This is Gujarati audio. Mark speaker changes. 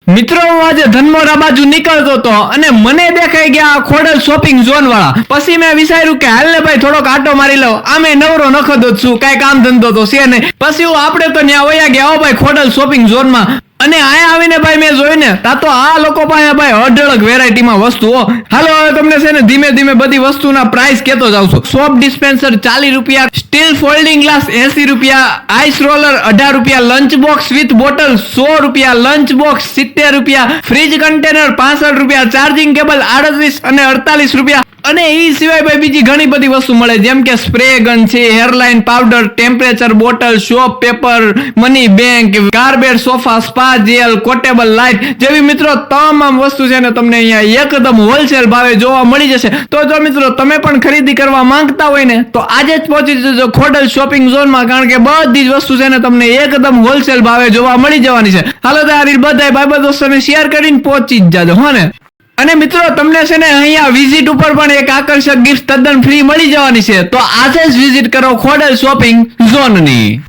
Speaker 1: મિત્રો હું આજે ધનમોરા બાજુ નીકળતો હતો અને મને દેખાઈ ગયા ખોડલ શોપિંગ ઝોન વાળા. પછી મેં વિચાર્યું કે હાલ ને ભાઈ થોડોક આટો મારી લઉં, આમે નવરો નખતો જ છું, કઈ કામ ધંધો તો છે નહીં. પછી આપણે તો ત્યાં વયા ગયા હો ભાઈ ખોડલ શોપિંગ ઝોનમાં. અને આયા આવીને ભાઈ મેં જોયું ને તા તો આ લોકો પાસે ભાઈ અઢળક વેરાયટીમાં વસ્તુઓ. હાલો હવે તમને છે ને ધીમે ધીમે બધી વસ્તુના પ્રાઇસ કહેતો જાઉં છું. સોપ ડિસ્પેન્સર 40 રૂપિયા, સ્ટીલ ફોલ્ડિંગ ગ્લાસ 80 રૂપિયા, આઈસ રોલર 18 રૂપિયા, લંચ બોક્સ વિથ બોટલ 100 રૂપિયા, લંચ બોક્સ 70 રૂપિયા, ફ્રીજ કન્ટેનર 65 રૂપિયા, ચાર્જિંગ કેબલ 38 અને 48 રૂપિયા. અને એ સિવાય ભાઈ બીજી ઘણી બધી વસ્તુ મળે, જેમ કે સ્પ્રે ગન છે, hairline powder, temperature bottle, shop paper, money bank, carpet, sofa, spa gel, કોટેબલ લાઇટ જેવી મિત્રો તમામ વસ્તુ છે ને તમને અહીંયા એકદમ હોલસેલ ભાવે જોવા મળી જશે. તો જો મિત્રો તમે પણ ખરીદી કરવા માંગતા હોય ને તો આજે જ પહોંચી જજો ખોડલ શોપિંગ ઝોનમાં, કારણ કે બધી જ વસ્તુ છે ને તમને એકદમ હોલસેલ ભાવે જોવા મળી જવાની છે. હાલો તો આ રીલ બધાય ભાઈ દોસ્તોને શેર કરીને પહોંચી જ જાજો હો ને. અને મિત્રો તમને છે ને અહીંયા વિઝિટ ઉપર પણ એક આકર્ષક ગિફ્ટ તદ્દન ફ્રી મળી જવાની છે. તો આજે જ વિઝિટ કરો ખોડલ શોપિંગ ઝોનની.